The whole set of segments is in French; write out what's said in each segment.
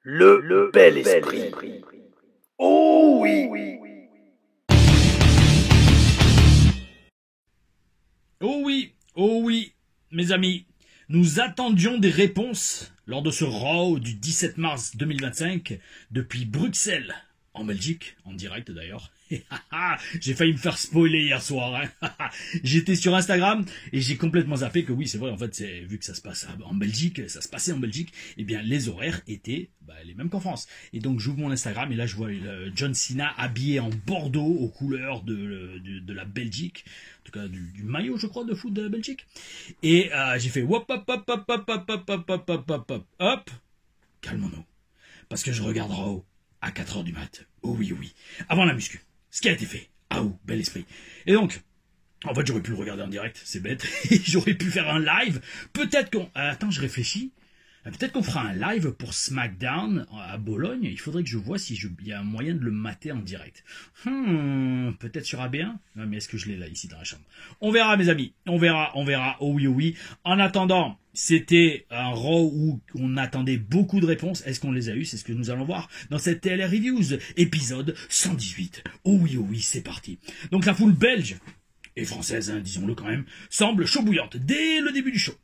Le bel esprit. Oh oui. Oh oui, mes amis, nous attendions des réponses lors de ce Raw du 17 mars 2025 depuis Bruxelles, en Belgique, en direct d'ailleurs. J'ai failli me faire spoiler hier soir. J'étais sur Instagram et j'ai complètement zappé que oui, c'est vrai, en fait, vu que ça se passe en Belgique, ça se passait en Belgique, et bien les horaires étaient les mêmes qu'en France. Et donc j'ouvre mon Instagram et là je vois John Cena habillé en bordeaux aux couleurs de la Belgique, en tout cas du maillot, je crois, de foot de la Belgique. Et j'ai fait hop, hop, hop, hop, hop, hop, hop, hop, hop, hop, hop, hop, hop, calmons-nous, parce que je regarde Raw à 4h du mat. Oh oui, oh oui, avant la muscu. Ce qui a été fait. Ah ou, bel esprit. Et donc, en fait, j'aurais pu le regarder en direct, c'est bête. J'aurais pu faire un live. Peut-être qu'on... Attends, je réfléchis. Peut-être qu'on fera un live pour SmackDown à Bologne. Il faudrait que je vois si il y a un moyen de le mater en direct. Peut-être sur AB1. Non, mais est-ce que je l'ai là, ici, dans la chambre? On verra, mes amis. On verra. Oh oui, oh oui. En attendant, c'était un Raw où on attendait beaucoup de réponses. Est-ce qu'on les a eues? C'est ce que nous allons voir dans cette TLR Reviews, épisode 118. Oh oui, c'est parti. Donc la foule belge, et française, hein, disons-le quand même, semble chaud bouillante dès le début du show.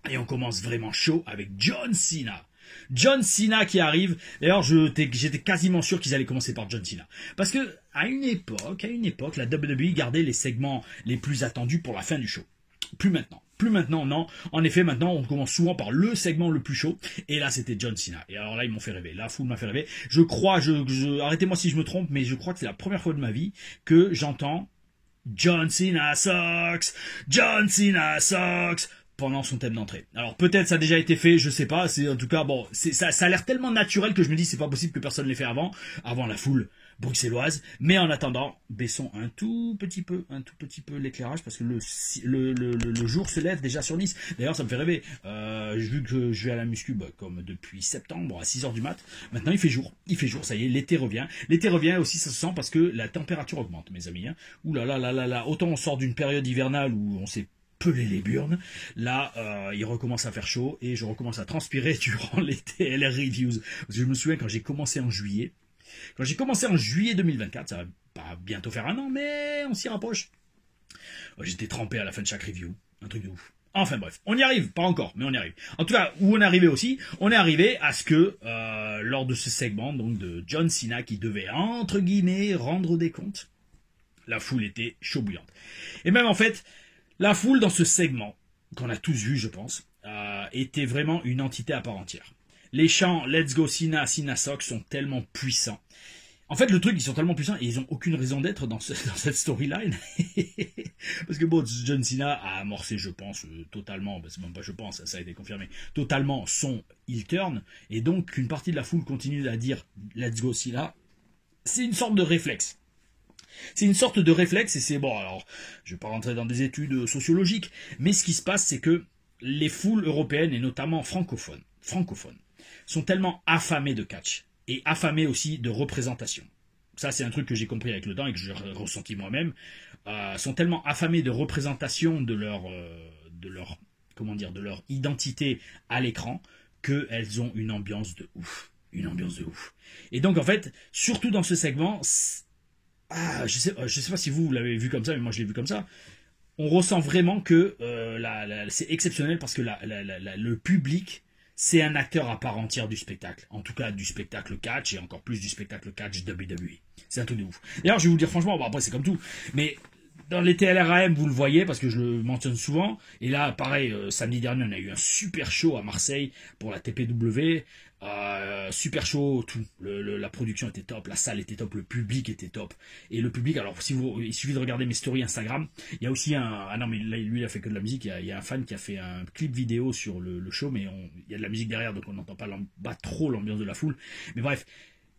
Et on commence vraiment chaud avec John Cena. John Cena qui arrive. D'ailleurs, j'étais quasiment sûr qu'ils allaient commencer par John Cena. Parce que, à une époque, la WWE gardait les segments les plus attendus pour la fin du show. Plus maintenant, non. En effet, maintenant, on commence souvent par le segment le plus chaud. Et là, c'était John Cena. Et alors là, ils m'ont fait rêver. La foule m'a fait rêver. Je crois, arrêtez-moi si je me trompe, mais je crois que c'est la première fois de ma vie que j'entends John Cena sucks, John Cena sucks pendant son thème d'entrée. Alors peut-être ça a déjà été fait, je sais pas, c'est en tout cas bon, ça a l'air tellement naturel que je me dis c'est pas possible que personne l'ait fait avant la foule bruxelloise, mais en attendant, baissons un tout petit peu l'éclairage parce que le jour se lève déjà sur Nice. D'ailleurs ça me fait rêver, vu que je vais à la muscu comme depuis septembre à 6h du mat, maintenant il fait jour, ça y est, l'été revient aussi, ça se sent parce que la température augmente, mes amis, hein. Ouh là là, autant on sort d'une période hivernale où on s'est peler les burnes. Là, il recommence à faire chaud et je recommence à transpirer durant les TLR Reviews. Parce que je me souviens quand j'ai commencé en juillet. 2024, ça va pas bientôt faire un an, mais on s'y rapproche. J'étais trempé à la fin de chaque review. Un truc de ouf. Enfin bref, on y arrive, pas encore, mais on y arrive. En tout cas, où on est arrivé aussi, on est arrivé à ce que, lors de ce segment, donc de John Cena qui devait, entre guillemets, rendre des comptes, la foule était chaud bouillante. Et même en fait, la foule dans ce segment, qu'on a tous vu je pense, était vraiment une entité à part entière. Les chants Let's Go Cena, Cena Sucks sont tellement puissants. En fait le truc, ils sont tellement puissants et ils ont aucune raison d'être dans cette storyline. Parce que bon, John Cena a amorcé, je pense, totalement, c'est même pas je pense, ça a été confirmé, totalement son heel turn. Et donc qu'une partie de la foule continue à dire Let's Go Cena, c'est une sorte de réflexe. Et c'est bon, alors, je vais pas rentrer dans des études sociologiques, mais ce qui se passe, c'est que les foules européennes, et notamment francophones, sont tellement affamées de catch, et affamées aussi de représentation. Ça, c'est un truc que j'ai compris avec le temps et que j'ai ressenti moi-même, sont tellement affamées de représentation de leur identité à l'écran, qu'elles ont une ambiance de ouf. Et donc, en fait, surtout dans ce segment, je sais pas si vous l'avez vu comme ça, mais moi je l'ai vu comme ça. On ressent vraiment que c'est exceptionnel parce que le public, c'est un acteur à part entière du spectacle. En tout cas, du spectacle catch et encore plus du spectacle catch WWE. C'est un truc de ouf. D'ailleurs, je vais vous dire franchement, après c'est comme tout, mais dans les TLRAM, vous le voyez parce que je le mentionne souvent. Et là, pareil, samedi dernier, on a eu un super show à Marseille pour la TPW. Super chaud, tout. La production était top, la salle était top, le public était top. Et le public, alors il suffit de regarder mes stories Instagram. Il y a aussi non mais là, lui il a fait que de la musique. Il y a un fan qui a fait un clip vidéo sur le show, mais il y a de la musique derrière, donc on n'entend pas trop l'ambiance de la foule. Mais bref,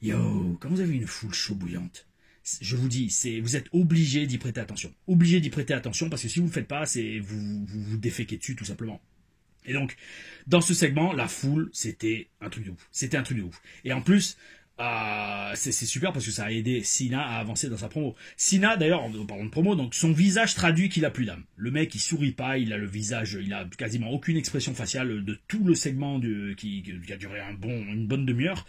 quand vous avez une foule chaud bouillante, je vous dis, vous êtes obligé d'y prêter attention. Parce que si vous ne le faites pas, vous déféquez dessus tout simplement. Et donc, dans ce segment, la foule, c'était un truc de ouf. Et en plus, C'est super parce que ça a aidé Cena à avancer dans sa promo. Cena, d'ailleurs, en parlant de promo, donc son visage traduit qu'il a plus d'âme. Le mec, il sourit pas, il a le visage, il a quasiment aucune expression faciale de tout le segment qui a duré une bonne demi-heure.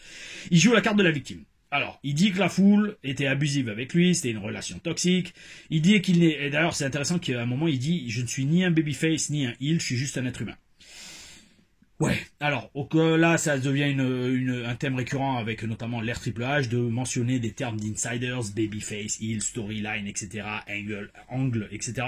Il joue la carte de la victime. Alors, il dit que la foule était abusive avec lui, c'était une relation toxique. Il dit qu'il n'est, et d'ailleurs, c'est intéressant qu'à un moment, il dit, je ne suis ni un babyface, ni un heel, je suis juste un être humain. Ouais, alors là ça devient un thème récurrent avec notamment l'ère Triple H de mentionner des termes d'insiders, babyface, heel, storyline, etc., angle, etc.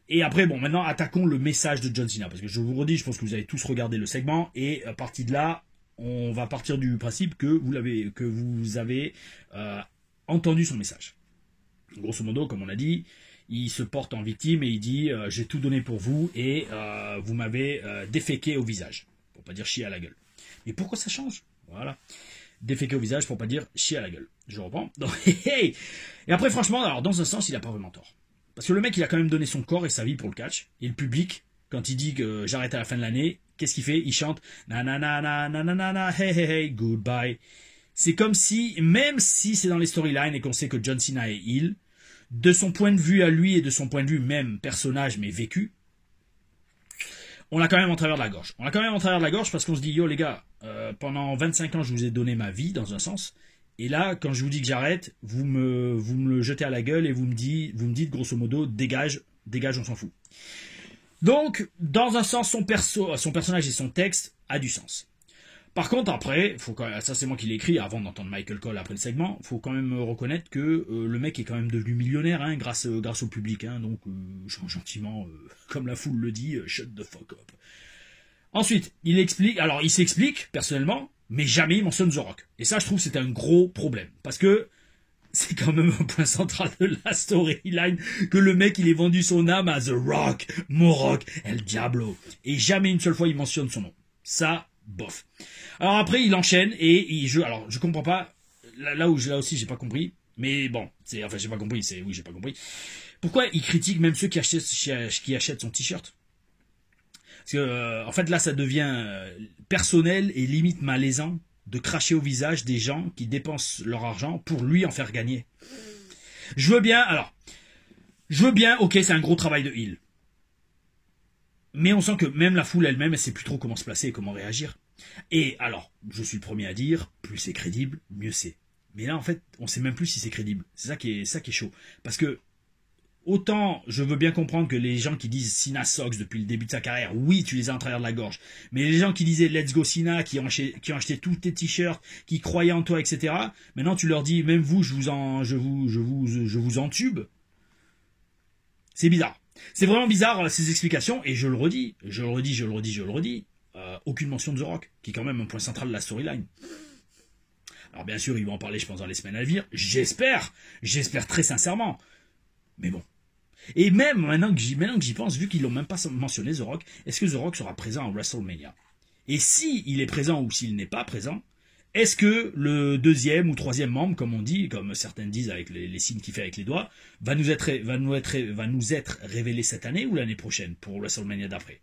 Et après, bon, maintenant attaquons le message de John Cena, parce que je vous redis, je pense que vous avez tous regardé le segment, et à partir de là, on va partir du principe que vous avez entendu son message. Grosso modo, comme on a dit, il se porte en victime et il dit j'ai tout donné pour vous et vous m'avez déféqué au visage. Pour pas dire chier à la gueule. Mais pourquoi ça change? Voilà. Déféqué au visage pour pas dire chier à la gueule. Je reprends. Donc, et après, franchement, alors dans un sens, il a pas vraiment tort. Parce que le mec, il a quand même donné son corps et sa vie pour le catch. Et le public, quand il dit que j'arrête à la fin de l'année, qu'est-ce qu'il fait? Il chante na na na na na na na na hey hey hey goodbye. C'est comme si, même si c'est dans les storylines et qu'on sait que John Cena est heel, de son point de vue à lui et de son point de vue même personnage mais vécu, on l'a quand même en travers de la gorge. On l'a quand même en travers de la gorge parce qu'on se dit yo les gars, pendant 25 ans je vous ai donné ma vie dans un sens, et là quand je vous dis que j'arrête, vous me le jetez à la gueule et vous me dites grosso modo dégage, on s'en fout. Donc dans un sens son personnage et son texte a du sens. Par contre, après, ça c'est moi qui l'ai écrit avant d'entendre Michael Cole après le segment, faut quand même reconnaître que le mec est quand même devenu millionnaire hein, grâce au public, hein, donc gentiment, comme la foule le dit, shut the fuck up. Ensuite, il s'explique personnellement, mais jamais il mentionne The Rock. Et ça, je trouve, c'est un gros problème, parce que c'est quand même un point central de la storyline que le mec il ait vendu son âme à The Rock, mon Rock, El Diablo, et jamais une seule fois il mentionne son nom. Ça, bof. Alors après, il enchaîne et alors je comprends pas. Là aussi, j'ai pas compris. Mais bon, j'ai pas compris. J'ai pas compris. Pourquoi il critique même ceux qui achètent son t-shirt? Parce que en fait là, ça devient personnel et limite malaisant de cracher au visage des gens qui dépensent leur argent pour lui en faire gagner. Je veux bien. Ok, c'est un gros travail de heel. Mais on sent que même la foule elle-même, elle sait plus trop comment se placer et comment réagir. Et alors, je suis le premier à dire, plus c'est crédible, mieux c'est. Mais là, en fait, on sait même plus si c'est crédible. C'est ça qui est chaud. Parce que, autant, je veux bien comprendre que les gens qui disent Cena sucks depuis le début de sa carrière, oui, tu les as en travers de la gorge. Mais les gens qui disaient Let's go Cena, qui ont acheté tous tes t-shirts, qui croyaient en toi, etc. Maintenant, tu leur dis, même vous, je vous entube. C'est bizarre. C'est vraiment bizarre ces explications, et je le redis. Aucune mention de The Rock, qui est quand même un point central de la storyline. Alors bien sûr, ils vont en parler, je pense, dans les semaines à venir. J'espère très sincèrement. Mais bon. Et même maintenant que j'y pense, vu qu'ils l'ont même pas mentionné The Rock, est-ce que The Rock sera présent à WrestleMania? Et si il est présent ou s'il n'est pas présent, est-ce que le deuxième ou troisième membre, comme on dit, comme certains disent avec les signes qu'il fait avec les doigts, va nous être révélé cette année ou l'année prochaine pour WrestleMania d'après?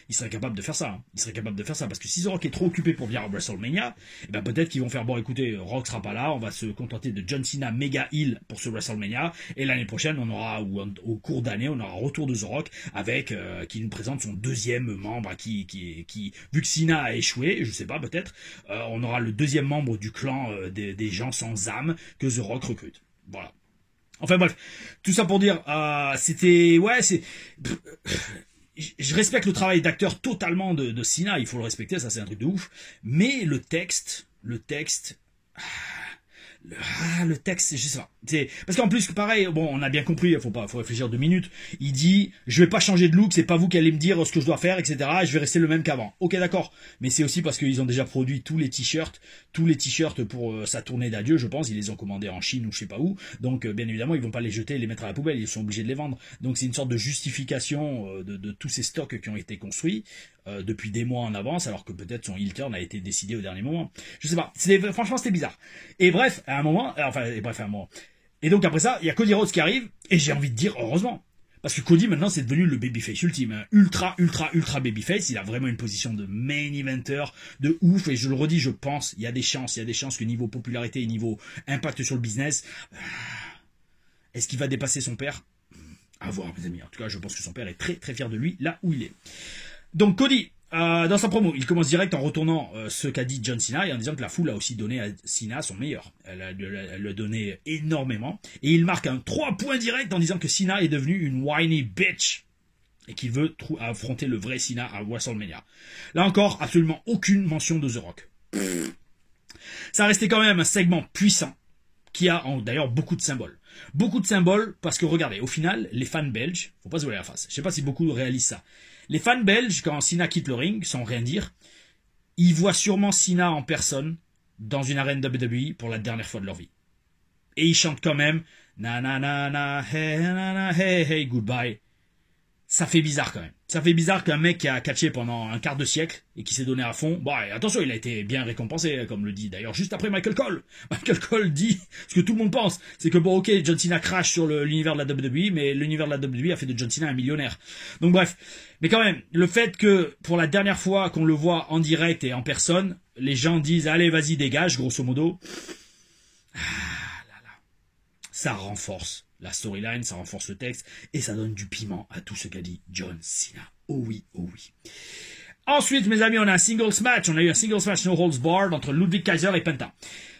Il serait capable de faire ça. Hein. Il serait capable de faire ça. Parce que si The Rock est trop occupé pour venir à WrestleMania, eh ben peut-être qu'ils vont faire, bon écoutez, Rock sera pas là, on va se contenter de John Cena méga heel pour ce WrestleMania, et l'année prochaine, on aura, ou au cours d'année, on aura retour de The Rock avec, qui nous présente son deuxième membre, qui, vu que Cena a échoué, je sais pas, peut-être, on aura le deuxième membre du clan des gens sans âme que The Rock recrute. Voilà. Enfin bref, tout ça pour dire, je respecte le travail d'acteur totalement de Cena, il faut le respecter, ça c'est un truc de ouf. Mais le texte, le texte, je sais pas. Parce qu'en plus, pareil, bon, on a bien compris, faut réfléchir 2 minutes. Il dit, je vais pas changer de look, c'est pas vous qui allez me dire ce que je dois faire, etc. Je vais rester le même qu'avant. Ok, d'accord. Mais c'est aussi parce qu'ils ont déjà produit tous les t-shirts pour sa tournée d'adieu, je pense. Ils les ont commandés en Chine ou je sais pas où. Donc, bien évidemment, ils vont pas les jeter et les mettre à la poubelle. Ils sont obligés de les vendre. Donc, c'est une sorte de justification de tous ces stocks qui ont été construits depuis des mois en avance, alors que peut-être son heel turn a été décidé au dernier moment. Je sais pas. Franchement, c'était bizarre. Et bref, à un moment. Et donc après ça, il y a Cody Rhodes qui arrive, et j'ai envie de dire heureusement. Parce que Cody, maintenant, c'est devenu le babyface ultime. Hein. Ultra, ultra, ultra babyface. Il a vraiment une position de main eventer de ouf. Et je le redis, je pense, il y a des chances que niveau popularité et niveau impact sur le business, est-ce qu'il va dépasser son père? À voir, mes amis. En tout cas, je pense que son père est très, très fier de lui, là où il est. Donc, Cody, dans sa promo, il commence direct en retournant ce qu'a dit John Cena et en disant que la foule a aussi donné à Cena son meilleur. Elle l'a donné énormément. Et il marque un 3 points direct en disant que Cena est devenu une whiny bitch et qu'il veut affronter le vrai Cena à WrestleMania. Là encore, absolument aucune mention de The Rock. Ça a resté quand même un segment puissant qui a d'ailleurs beaucoup de symboles. Beaucoup de symboles parce que regardez, au final, les fans belges, faut pas se voiler la face, je sais pas si beaucoup réalisent ça. Les fans belges, quand Cena quitte le ring, sans rien dire, ils voient sûrement Cena en personne dans une arène WWE pour la dernière fois de leur vie. Et ils chantent quand même na na na na hey hey goodbye. Ça fait bizarre quand même. Ça fait bizarre qu'un mec qui a catché pendant un quart de siècle et qui s'est donné à fond, bon, attention, il a été bien récompensé, comme le dit d'ailleurs juste après Michael Cole. Michael Cole dit ce que tout le monde pense, c'est que bon, ok, John Cena crache sur l'univers de la WWE, mais l'univers de la WWE a fait de John Cena un millionnaire. Donc bref, mais quand même, le fait que pour la dernière fois qu'on le voit en direct et en personne, les gens disent allez, vas-y, dégage, grosso modo. Ça renforce la storyline, ça renforce le texte, et ça donne du piment à tout ce qu'a dit John Cena. Oh oui, oh oui. Ensuite, mes amis, on a un singles match. On a eu un singles match no holds barred entre Ludwig Kaiser et Penta.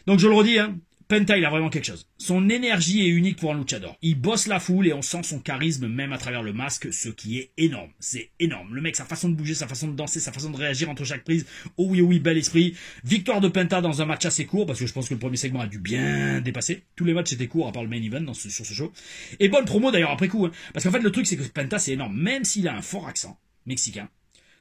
Donc je le redis, hein, Penta, il a vraiment quelque chose. Son énergie est unique pour un luchador. Il bosse la foule et on sent son charisme même à travers le masque, ce qui est énorme. C'est énorme. Le mec, sa façon de bouger, sa façon de danser, sa façon de réagir entre chaque prise. Oh oui, bel esprit. Victoire de Penta dans un match assez court, parce que je pense que le premier segment a dû bien dépasser. Tous les matchs étaient courts, à part le main event sur ce show. Et bonne promo d'ailleurs après coup, hein, parce qu'en fait le truc c'est que Penta c'est énorme. Même s'il a un fort accent mexicain,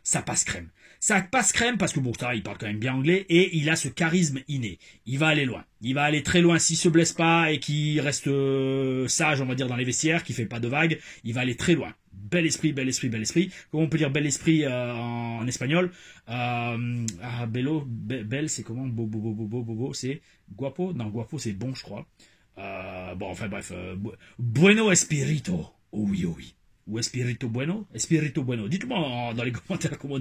ça passe crème. Ça passe crème parce que bon, ça, il parle quand même bien anglais et il a ce charisme inné. Il va aller loin. Il va aller très loin s'il se blesse pas et qu'il reste sage, on va dire, dans les vestiaires, qu'il fait pas de vagues. Il va aller très loin. Bel esprit, bel esprit, bel esprit. Comment on peut dire bel esprit en espagnol? Bel, c'est comment? Bobo, c'est guapo? Non, guapo, c'est bon, je crois. Bon, enfin bref. Bueno espirito. Oh oui, oh oui. Ou Espirito Bueno? Espirito Bueno. Dites-moi dans les commentaires comment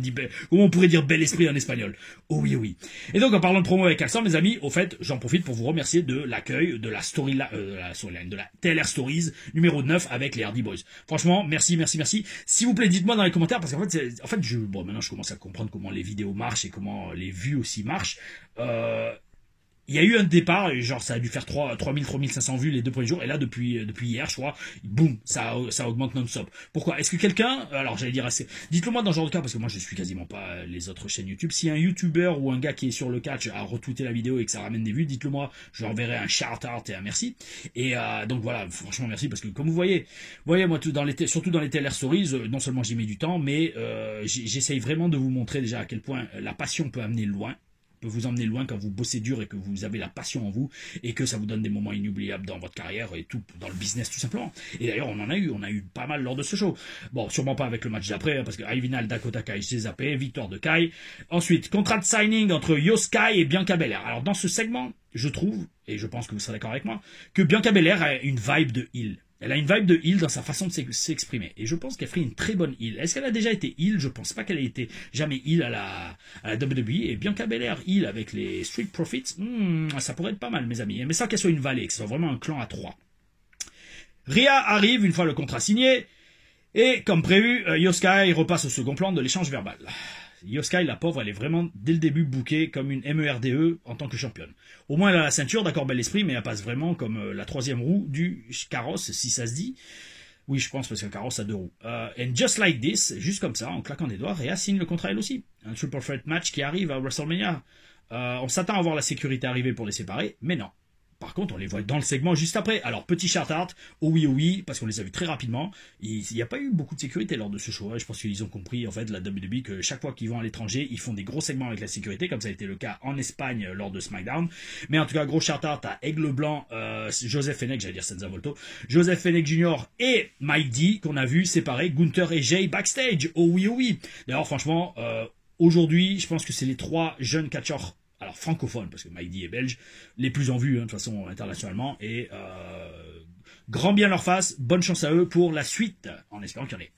on pourrait dire bel esprit en espagnol. Oh oui, oh oui. Et donc, en parlant de promo avec accent, mes amis, au fait, j'en profite pour vous remercier de l'accueil de la storyline, de la TLR Stories numéro 9 avec les Hardy Boys. Franchement, merci. S'il vous plaît, dites-moi dans les commentaires, parce qu'en fait, bon, maintenant, je commence à comprendre comment les vidéos marchent et comment les vues aussi marchent. Il y a eu un départ, genre ça a dû faire 3500 vues les 2 premiers jours, et là depuis hier, je crois, boum, ça augmente non-stop. Pourquoi? Est-ce que quelqu'un, alors j'allais dire assez, dites-le moi dans ce genre de cas, parce que moi je suis quasiment pas les autres chaînes YouTube, si un YouTuber ou un gars qui est sur le catch a retweeté la vidéo et que ça ramène des vues, dites-le moi, je leur enverrai un shout-out et un merci. Et donc voilà, franchement merci, parce que comme vous voyez moi surtout dans les TLR Stories, non seulement j'y mets du temps, mais j'essaye vraiment de vous montrer déjà à quel point la passion peut amener loin. Peut vous emmener loin quand vous bossez dur et que vous avez la passion en vous et que ça vous donne des moments inoubliables dans votre carrière et tout, dans le business tout simplement. Et d'ailleurs on a eu pas mal lors de ce show. Bon, sûrement pas avec le match d'après, parce que Ivinal, Dakota Kai, j'ai zappé, victoire de Kai. Ensuite, contrat de signing entre Yoskai et Bianca Belair. Alors dans ce segment, je trouve, et je pense que vous serez d'accord avec moi, que Bianca Belair a une vibe de heel. Elle a une vibe de heel dans sa façon de s'exprimer. Et je pense qu'elle ferait une très bonne heel. Est-ce qu'elle a déjà été heel? Je pense pas qu'elle ait été jamais heel à la WWE. Et Bianca Belair heel avec les Street Profits, ça pourrait être pas mal, mes amis. Mais ça qu'elle soit une vallée, que ce soit vraiment un clan à 3. Rhea arrive une fois le contrat signé. Et comme prévu, Yoskai repasse au second plan de l'échange verbal. Yoskai, la pauvre, elle est vraiment, dès le début, bookée comme une MERDE en tant que championne. Au moins, elle a la ceinture, d'accord, bel esprit, mais elle passe vraiment comme la troisième roue du carrosse, si ça se dit. Oui, je pense, parce qu'un carrosse a 2 roues. And just like this, juste comme ça, en claquant des doigts, Rhea signe le contrat elle aussi. Un triple threat match qui arrive à WrestleMania. On s'attend à voir la sécurité arriver pour les séparer, mais non. Par contre, on les voit dans le segment juste après. Alors, petit shout-out, oh oui, parce qu'on les a vus très rapidement. Il n'y a pas eu beaucoup de sécurité lors de ce show. Je pense qu'ils ont compris, en fait, la WWE, que chaque fois qu'ils vont à l'étranger, ils font des gros segments avec la sécurité, comme ça a été le cas en Espagne lors de SmackDown. Mais en tout cas, gros shout-out à Aigle Blanc, Joseph Fennec, j'allais dire Senza Volto, Joseph Fennec Jr. et Mike D, qu'on a vu séparer Gunther et Jay backstage. Oh oui. D'ailleurs, franchement, aujourd'hui, je pense que c'est les 3 jeunes catcheurs, alors francophone, parce que Mike D est belge, les plus en vue, de toute façon, internationalement, et Grand bien leur face, bonne chance à eux pour la suite, en espérant qu'il y en ait.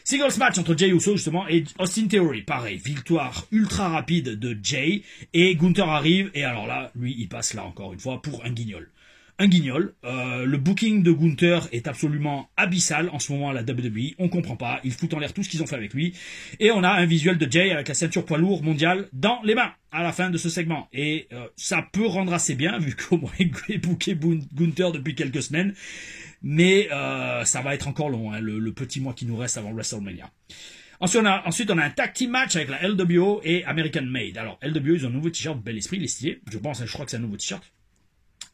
Singles match entre Jey Uso justement et Austin Theory. Pareil, victoire ultra rapide de Jey et Gunther arrive et alors là, lui, il passe là encore une fois pour un guignol. Un guignol. Le booking de Gunther est absolument abyssal en ce moment à la WWE. On comprend pas. Ils foutent en l'air tout ce qu'ils ont fait avec lui. Et on a un visuel de Jey avec la ceinture poids lourd mondiale dans les mains à la fin de ce segment. Et ça peut rendre assez bien vu qu'au moins il est booké Gunther depuis quelques semaines. Mais ça va être encore long, hein, le petit mois qui nous reste avant WrestleMania. Ensuite, on a un tag team match avec la LWO et American Made. Alors, LWO, ils ont un nouveau t-shirt, bel esprit, il est stylé. Je crois que c'est un nouveau t-shirt.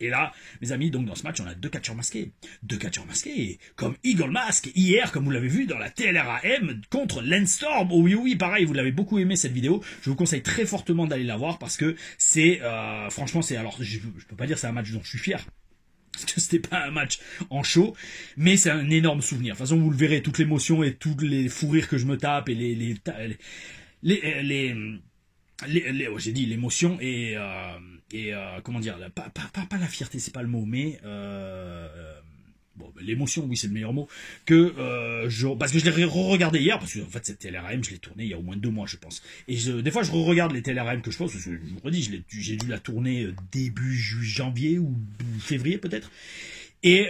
Et là, mes amis, donc dans ce match, on a deux catcheurs masqués. Deux catcheurs masqués, comme Eagle Mask, hier, comme vous l'avez vu dans la TLRAM, contre Lance Storm. Oh oui, oui, pareil, vous l'avez beaucoup aimé cette vidéo. Je vous conseille très fortement d'aller la voir parce que c'est, franchement, alors, je peux pas dire que c'est un match dont je suis fier. Parce que c'était pas un match en show, mais c'est un énorme souvenir. De toute façon, vous le verrez, toute l'émotion et tous les fous rires que je me tape et j'ai dit l'émotion et comment dire, pas la fierté, c'est pas le mot, mais l'émotion, oui, c'est le meilleur mot, parce que je l'ai re-regardé hier, parce que en fait cette TLRM, je l'ai tournée il y a au moins 2 mois, je pense. Et des fois, je re-regarde les TLRM que je pense, parce que je vous redis, j'ai dû la tourner début janvier ou février peut-être. Et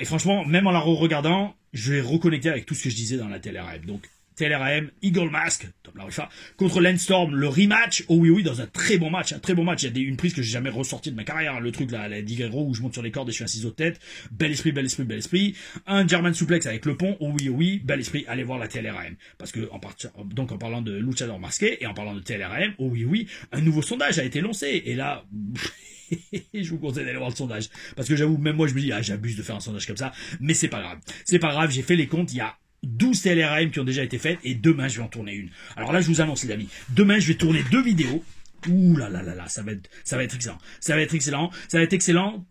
franchement, même en la re-regardant, je vais reconnecter avec tout ce que je disais dans la TLRM. Donc, TLRM, Eagle Mask, Top Larifa, contre Lance Storm, le rematch, oh oui, dans un très bon match, il y a une prise que j'ai jamais ressortie de ma carrière, le truc là, la Digero où je monte sur les cordes et je suis un ciseau de tête, bel esprit, un German suplex avec le pont, oh oui, bel esprit, allez voir la TLRM, parce que donc en parlant de luchador masqué et en parlant de TLRM, oh oui, un nouveau sondage a été lancé, et là, je vous conseille d'aller voir le sondage, parce que j'avoue, même moi je me dis, j'abuse de faire un sondage comme ça, mais c'est pas grave, j'ai fait les comptes, il y a 12 TLRM qui ont déjà été faites et demain je vais en tourner une. Alors là je vous annonce les amis, demain je vais tourner 2 vidéos. Ouh là là là là, ça va être excellent,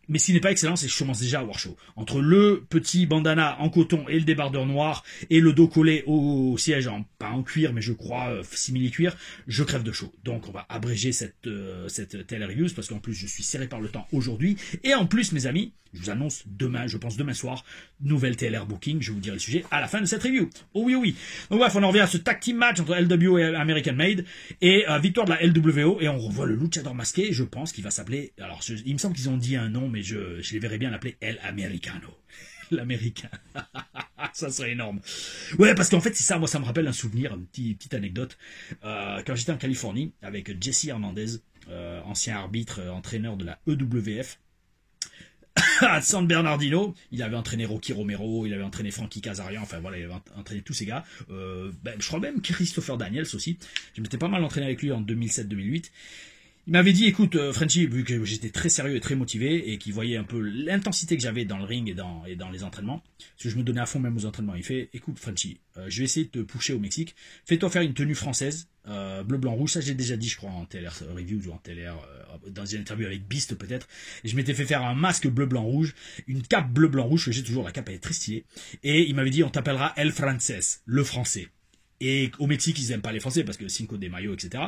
mais ce qui n'est pas excellent, c'est que je commence déjà à avoir chaud. Entre le petit bandana en coton et le débardeur noir et le dos collé au siège, pas en cuir, mais je crois simili-cuir, je crève de chaud. Donc on va abréger cette TLR-Use parce qu'en plus je suis serré par le temps aujourd'hui. Et en plus mes amis, je vous annonce demain, je pense demain soir, nouvelle TLR booking, je vous dirai le sujet à la fin de cette review. Oh oui. Donc bref, on en revient à ce tag team match entre LWO et American Made et victoire de la LWO. Et on revoit le luchador masqué, je pense qu'il va s'appeler, alors il me semble qu'ils ont dit un nom, mais je les verrais bien l'appeler El Americano. L'américain. Ça serait énorme. Ouais, parce qu'en fait, c'est ça, moi ça me rappelle un souvenir, une petite anecdote. Quand j'étais en Californie, avec Jesse Hernandez, ancien arbitre, entraîneur de la EWF, à San Bernardino, il avait entraîné Rocky Romero, il avait entraîné Frankie Kazarian, enfin voilà, il avait entraîné tous ces gars. Je crois même Christopher Daniels aussi. Je m'étais pas mal entraîné avec lui en 2007-2008. Il m'avait dit, écoute, Frenchy, vu que j'étais très sérieux et très motivé, et qu'il voyait un peu l'intensité que j'avais dans le ring et dans les entraînements, parce que je me donnais à fond même aux entraînements, il fait, écoute, Frenchy, je vais essayer de te pusher au Mexique, fais-toi faire une tenue française, bleu, blanc, rouge, ça j'ai déjà dit, je crois, en TLR Review, ou en TLR, dans une interview avec Beast peut-être, et je m'étais fait faire un masque bleu, blanc, rouge, une cape bleu, blanc, rouge, que j'ai toujours, la cape elle est très stylée, et il m'avait dit, on t'appellera El Frances, le français. Et au Mexique, ils aiment pas les français, parce que Cinco de Mayo, etc.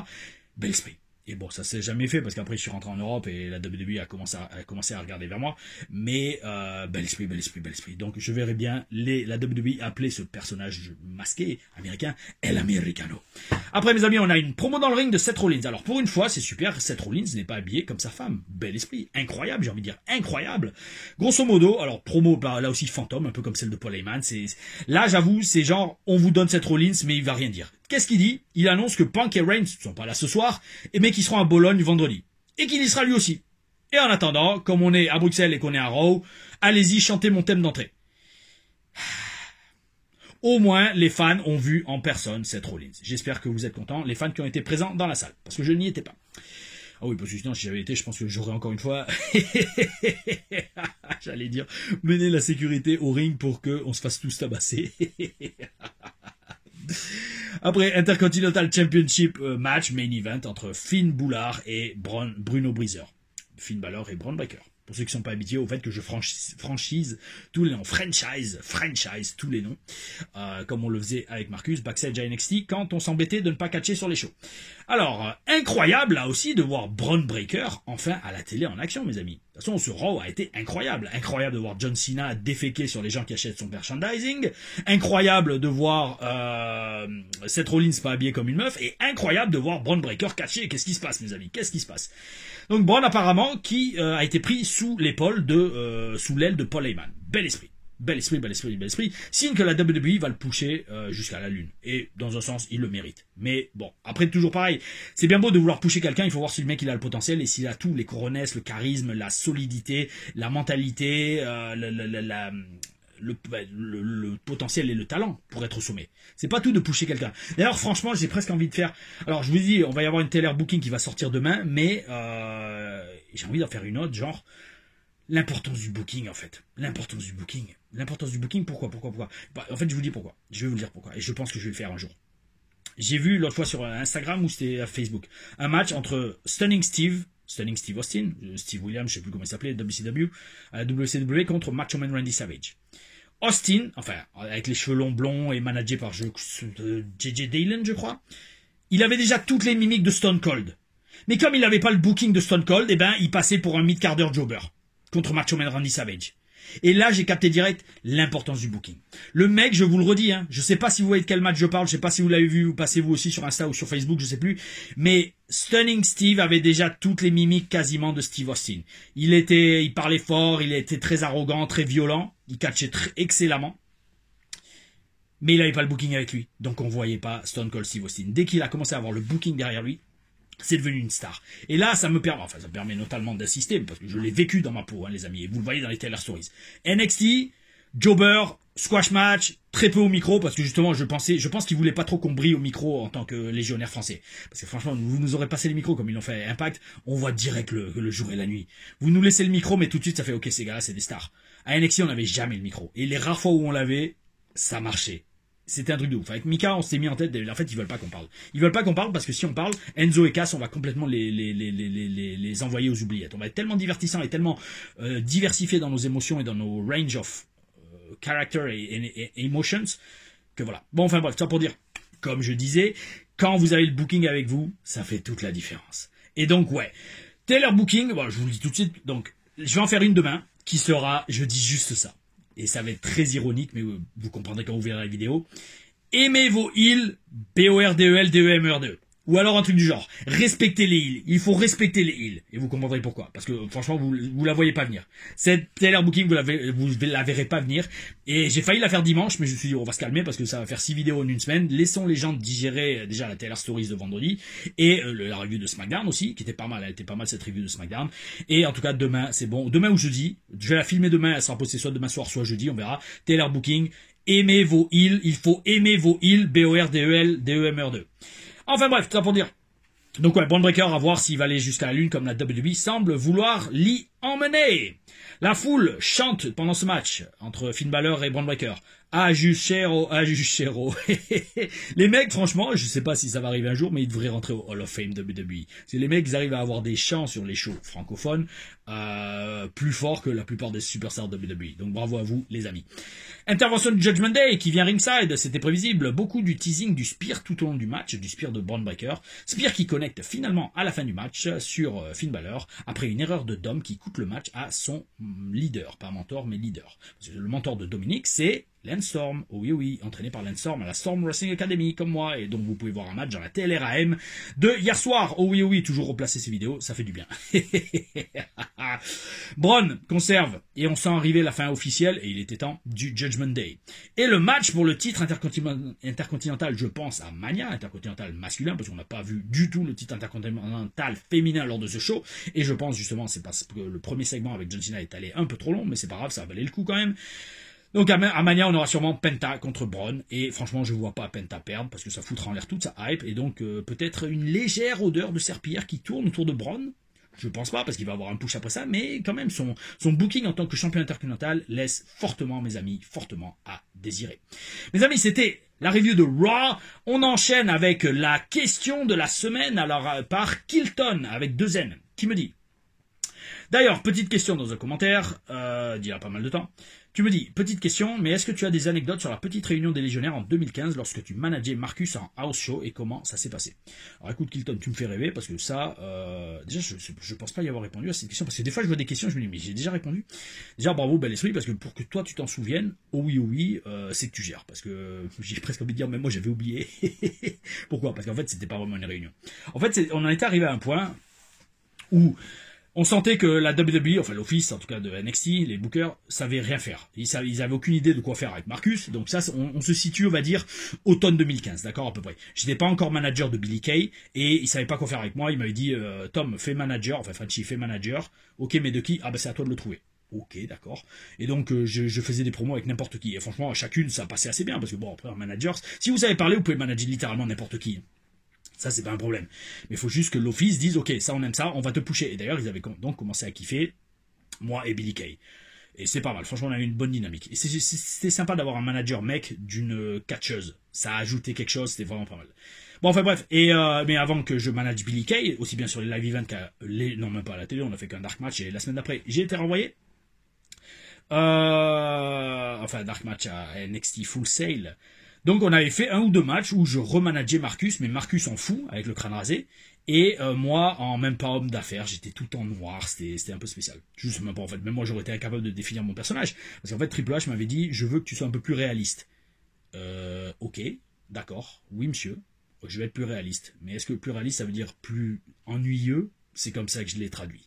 Bel esprit. Et bon, ça s'est jamais fait parce qu'après je suis rentré en Europe et la WWE a commencé à regarder vers moi. Mais bel esprit. Donc je verrais bien la WWE appeler ce personnage masqué américain El Americano. Après mes amis, on a une promo dans le ring de Seth Rollins. Alors pour une fois, c'est super, Seth Rollins n'est pas habillé comme sa femme. Bel esprit, incroyable, j'ai envie de dire incroyable. Grosso modo, alors promo là aussi fantôme, un peu comme celle de Paul Heyman. Là j'avoue, c'est genre on vous donne Seth Rollins mais il va rien dire. Qu'est-ce qu'il dit? Il annonce que Punk et Reigns ne sont pas là ce soir, mais qu'ils seront à Bologne vendredi. Et qu'il y sera lui aussi. Et en attendant, comme on est à Bruxelles et qu'on est à Raw, allez-y, chantez mon thème d'entrée. Au moins, les fans ont vu en personne Seth Rollins. J'espère que vous êtes contents, les fans qui ont été présents dans la salle. Parce que je n'y étais pas. Ah oui, parce que sinon, si j'avais été, je pense que j'aurais encore une fois, j'allais dire, mener la sécurité au ring pour qu'on se fasse tous tabasser. Après, Intercontinental Championship match, main event, entre Finn Balor et Bruno Breezer. Finn Balor et Braun Breaker. Pour ceux qui ne sont pas habitués au fait que je franchise tous les noms. Franchise tous les noms. Comme on le faisait avec Marcus, backstage à NXT, quand on s'embêtait de ne pas catcher sur les shows. Alors, incroyable là aussi de voir Bron Breakker enfin à la télé en action, mes amis. De toute façon, ce Raw a été incroyable. Incroyable de voir John Cena déféquer sur les gens qui achètent son merchandising. Incroyable de voir Seth Rollins pas habillé comme une meuf. Et incroyable de voir Bron Breakker catcher. Qu'est-ce qui se passe, mes amis? Qu'est-ce qui se passe? Donc Bron apparemment qui a été pris sous l'épaule sous l'aile de Paul Heyman. Bel esprit. Bel esprit, bel esprit, bel esprit. Signe que la WWE va le pousser jusqu'à la lune. Et dans un sens, il le mérite. Mais bon, après toujours pareil. C'est bien beau de vouloir pousser quelqu'un, il faut voir si le mec il a le potentiel et s'il a tout, les coronesses, le charisme, la solidité, la mentalité, le potentiel et le talent pour être au sommet. C'est pas tout de pousser quelqu'un. D'ailleurs, franchement, j'ai presque envie de faire... Alors, je vous dis, on va y avoir une Taylor Booking qui va sortir demain, mais j'ai envie d'en faire une autre, genre... L'importance du booking, en fait. L'importance du booking. L'importance du booking, pourquoi bah, en fait, je vous dis pourquoi. Je vais vous le dire pourquoi. Et je pense que je vais le faire un jour. J'ai vu l'autre fois sur Instagram ou c'était à Facebook un match entre Stunning Steve Austin, Steve Williams, je sais plus comment il s'appelait, WCW contre Macho Man Randy Savage. Austin, enfin, avec les cheveux longs blonds et managé par J.J. Dillon, je crois, il avait déjà toutes les mimiques de Stone Cold. Mais comme il n'avait pas le booking de Stone Cold, eh ben, il passait pour un mid-carder jobber contre Macho Man Randy Savage. Et là, j'ai capté direct l'importance du booking. Le mec, je vous le redis, hein, je sais pas si vous voyez de quel match je parle, je sais pas si vous l'avez vu ou passez vous aussi sur Insta ou sur Facebook, je sais plus, mais Stunning Steve avait déjà toutes les mimiques quasiment de Steve Austin. Il parlait fort, il était très arrogant, très violent, il catchait excellemment. Mais il n'avait pas le booking avec lui, donc on voyait pas Stone Cold Steve Austin. Dès qu'il a commencé à avoir le booking derrière lui, c'est devenu une star. Et là, ça me permet notamment d'assister, parce que je l'ai vécu dans ma peau, hein, les amis, et vous le voyez dans les Taylor Stories. NXT, jobber, squash match, très peu au micro, parce que justement, je pense qu'ils voulaient pas trop qu'on brille au micro en tant que légionnaire français. Parce que franchement, vous nous aurez passé les micros comme ils l'ont fait à Impact, on voit direct le jour et la nuit. Vous nous laissez le micro, mais tout de suite, ça fait, ok, ces gars-là, c'est des stars. À NXT, on n'avait jamais le micro. Et les rares fois où on l'avait, ça marchait. C'était un truc de ouf. Avec Mika, on s'est mis en tête, en fait, ils veulent pas qu'on parle. Ils veulent pas qu'on parle parce que si on parle, Enzo et Cass, on va complètement les envoyer aux oubliettes. On va être tellement divertissant et tellement diversifié dans nos émotions et dans nos range of character et emotions que voilà. Bon, enfin bref, ça pour dire, comme je disais, quand vous avez le booking avec vous, ça fait toute la différence. Et donc, ouais. Taylor Booking, bon, je vous le dis tout de suite, donc, je vais en faire une demain, qui sera, je dis juste ça. Et ça va être très ironique, mais vous comprendrez quand vous verrez la vidéo. Aimez vos heals, B-O-R-D-E-L, D-E-M-R-2. Ou alors un truc du genre, respectez les heals. Il faut respecter les heals. Et vous comprendrez pourquoi. Parce que franchement, vous la voyez pas venir. Cette Taylor Booking, vous la verrez pas venir. Et j'ai failli la faire dimanche, mais je me suis dit, on va se calmer parce que ça va faire 6 vidéos en une semaine. Laissons les gens digérer déjà la Taylor Stories de vendredi. Et la review de SmackDown aussi, qui était pas mal. Elle était pas mal cette review de SmackDown. Et en tout cas, demain, c'est bon. Demain ou jeudi. Je vais la filmer demain. Elle sera postée soit demain soir, soit jeudi. On verra. Taylor Booking. Aimez vos heals. Il faut aimer vos heals. B-O-R-D-E-L, D-E-M-R-2. Enfin bref, tout ça pour dire. Donc ouais, Bron Breakker, à voir s'il va aller jusqu'à la lune comme la WWE semble vouloir l'y emmener. La foule chante pendant ce match entre Finn Balor et Bron Breakker. Ajusero. Les mecs, franchement, je sais pas si ça va arriver un jour, mais ils devraient rentrer au Hall of Fame WWE. C'est les mecs, ils arrivent à avoir des chants sur les shows francophones plus forts que la plupart des superstars de WWE. Donc bravo à vous, les amis. Intervention de Judgment Day qui vient ringside, c'était prévisible. Beaucoup du teasing du spear tout au long du match, du spear de Bron Breakker. Spear qui connecte finalement à la fin du match sur Finn Balor après une erreur de Dom qui coûte le match à son leader, pas mentor mais leader. Parce que le mentor de Dominic, c'est Lance Storm, oh oui, entraîné par Lance Storm à la Storm Wrestling Academy, comme moi, et donc vous pouvez voir un match dans la TLRAM de hier soir, oh oui, toujours replacer ces vidéos, ça fait du bien. Bron conserve, et on sent arriver la fin officielle, et il était temps du Judgment Day. Et le match pour le titre intercontinental, je pense à Mania, intercontinental masculin, parce qu'on n'a pas vu du tout le titre intercontinental féminin lors de ce show, et je pense justement, c'est parce que le premier segment avec John Cena est allé un peu trop long, mais c'est pas grave, ça valait le coup quand même. Donc à Mania, on aura sûrement Penta contre Bron, et franchement, je vois pas Penta perdre, parce que ça foutra en l'air toute sa hype, et donc peut-être une légère odeur de serpillière qui tourne autour de Bron. Je pense pas, parce qu'il va avoir un push après ça, mais quand même, son booking en tant que champion intercontinental laisse fortement, mes amis, fortement à désirer. Mes amis, c'était la review de Raw. On enchaîne avec la question de la semaine, alors par Kilton, avec 2 N, qui me dit... D'ailleurs, petite question dans un commentaire, d'il y a pas mal de temps. Tu me dis, petite question, mais est-ce que tu as des anecdotes sur la petite réunion des légionnaires en 2015 lorsque tu manageais Marcus en house show et comment ça s'est passé? Alors écoute Kilton, tu me fais rêver parce que ça, déjà je pense pas y avoir répondu à cette question parce que des fois je vois des questions, je me dis mais j'ai déjà répondu. Déjà bravo bel esprit parce que pour que toi tu t'en souviennes, oh oui, c'est que tu gères parce que j'ai presque envie de dire même moi j'avais oublié. Pourquoi? Parce qu'en fait c'était pas vraiment une réunion. En fait on en était arrivé à un point où on sentait que la WWE, enfin l'office en tout cas de NXT, les bookers, savaient rien faire. Ils avaient aucune idée de quoi faire avec Marcus. Donc ça, on se situe, on va dire, automne 2015, d'accord, à peu près. J'étais pas encore manager de Billy Kay et il savait pas quoi faire avec moi. Il m'avait dit, Tom, fais manager, enfin Frenchy, fais manager. Ok, mais de qui? Ah ben c'est à toi de le trouver. Ok, d'accord. Et donc je faisais des promos avec n'importe qui. Et franchement, à chacune, ça passait assez bien parce que bon, après un manager, si vous savez parler, vous pouvez manager littéralement n'importe qui. Ça, c'est pas un problème. Mais il faut juste que l'office dise, ok, ça, on aime ça, on va te pusher. Et d'ailleurs, ils avaient donc commencé à kiffer, moi et Billy Kay. Et c'est pas mal. Franchement, on a eu une bonne dynamique. Et c'était sympa d'avoir un manager mec d'une catcheuse. Ça a ajouté quelque chose, c'était vraiment pas mal. Bon, enfin bref. Mais avant que je manage Billy Kay, aussi bien sur les live events non, même pas à la télé, on a fait qu'un dark match. Et la semaine d'après, j'ai été renvoyé. Enfin, dark match à NXT Full Sail. Donc on avait fait un ou deux matchs où je remanageais Marcus, mais Marcus en fou, avec le crâne rasé, et moi en même pas homme d'affaires, j'étais tout en noir, c'était un peu spécial. Juste même pas en fait, même moi j'aurais été incapable de définir mon personnage, parce qu'en fait Triple H m'avait dit, je veux que tu sois un peu plus réaliste. Ok, d'accord, oui monsieur, je vais être plus réaliste, mais est-ce que plus réaliste ça veut dire plus ennuyeux? C'est comme ça que je l'ai traduit.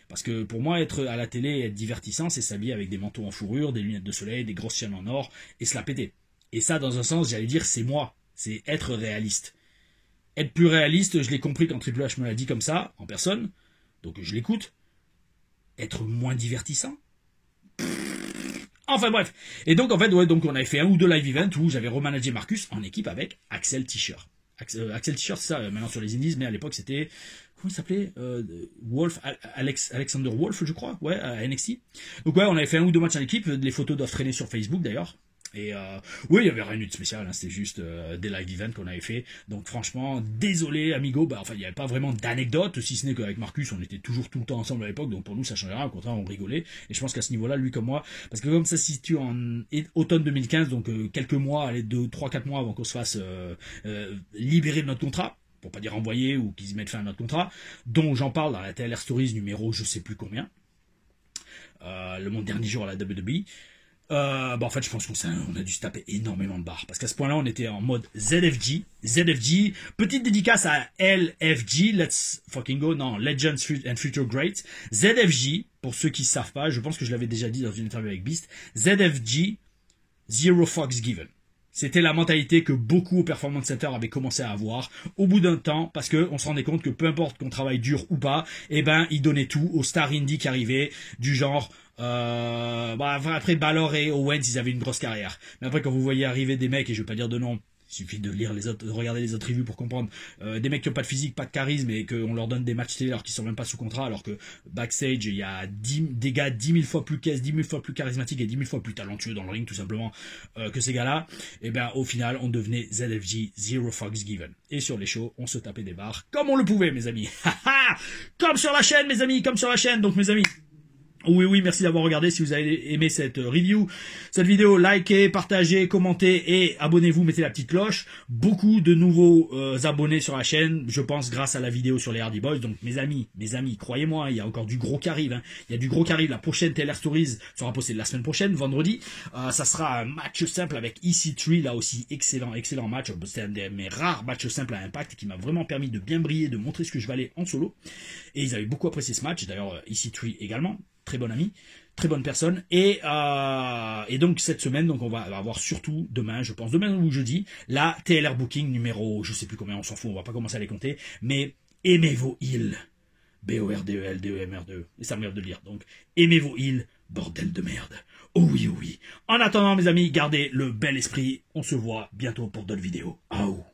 Parce que pour moi, être à la télé et être divertissant, c'est s'habiller avec des manteaux en fourrure, des lunettes de soleil, des grosses chaînes en or, et se la péter. Et ça, dans un sens, j'allais dire, c'est moi. C'est être réaliste. Être plus réaliste, je l'ai compris quand Triple H me l'a dit comme ça, en personne. Donc je l'écoute. Être moins divertissant. Enfin bref. Et donc en fait, ouais, donc on avait fait un ou deux live events où j'avais remanagé Marcus en équipe avec Axel Tischer. Axel Tischer, c'est ça, maintenant sur les indies, mais à l'époque c'était... Comment il s'appelait Wolf, Alexander Wolf, je crois, ouais, à NXT. Donc ouais, on avait fait un ou deux matchs en équipe, les photos doivent traîner sur Facebook d'ailleurs. Et oui, il y avait rien eu de spécial, hein, c'était juste des live events qu'on avait fait. Donc franchement, désolé amigo, enfin il n'y avait pas vraiment d'anecdote, si ce n'est qu'avec Marcus, on était toujours tout le temps ensemble à l'époque, donc pour nous ça changeait rien, au contraire on rigolait. Et je pense qu'à ce niveau-là, lui comme moi, parce que comme ça se situe en automne 2015, donc quelques mois, allez 3-4 mois avant qu'on se fasse libérer de notre contrat, pour pas dire envoyer ou qu'ils y mettent fin à notre contrat, dont j'en parle dans la TLR Stories numéro je sais plus combien, mon dernier jour à la WWE. En fait, je pense qu'on a dû se taper énormément de barres. Parce qu'à ce point-là, on était en mode ZFG. ZFG. Petite dédicace à LFG. Let's fucking go. Non, Legends and Future Greats. ZFG, pour ceux qui ne savent pas, je pense que je l'avais déjà dit dans une interview avec Beast. ZFG, Zero Fucks Given. C'était la mentalité que beaucoup au Performance Center avaient commencé à avoir au bout d'un temps, parce qu'on se rendait compte que peu importe qu'on travaille dur ou pas, eh ben, ils donnaient tout aux stars indie qui arrivaient, du genre, après Balor et Owens, ils avaient une grosse carrière. Mais après, quand vous voyez arriver des mecs, et je vais pas dire de nom, il suffit de lire les autres, de regarder les autres reviews pour comprendre, des mecs qui ont pas de physique, pas de charisme, et qu'on leur donne des matchs télé alors qu'ils sont même pas sous contrat, alors que backstage, il y a des gars 10 000 fois plus caisse, 10 000 fois plus charismatiques et 10 000 fois plus talentueux dans le ring, tout simplement, que ces gars-là, et ben, au final, on devenait ZFG, Zero Fucks Given. Et sur les shows, on se tapait des barres, comme on le pouvait, mes amis. Comme sur la chaîne, mes amis, comme sur la chaîne, donc mes amis. Oui, merci d'avoir regardé. Si vous avez aimé cette review, cette vidéo, likez, partagez, commentez et abonnez-vous, mettez la petite cloche. Beaucoup de nouveaux abonnés sur la chaîne, je pense, grâce à la vidéo sur les Hardy Boys. Donc mes amis, croyez-moi, il y a encore du gros qui arrive. Hein. Il y a du gros qui arrive. La prochaine TLR Stories sera postée la semaine prochaine, vendredi. Ça sera un match simple avec EC3, là aussi, excellent match. C'est un de mes rares matchs simples à impact qui m'a vraiment permis de bien briller, de montrer ce que je valais en solo. Et ils avaient beaucoup apprécié ce match, d'ailleurs EC3 également. Très bon ami, très bonne personne, et donc cette semaine, donc on va avoir surtout demain, je pense, demain ou jeudi, la TLR Booking numéro, je sais plus combien, on s'en fout, on va pas commencer à les compter, mais aimez vos heals, BORDEL, DEMR2, et ça m'énerve de le lire, donc aimez vos heals, bordel de merde, oh oui, en attendant mes amis, gardez le bel esprit, on se voit bientôt pour d'autres vidéos, Aou.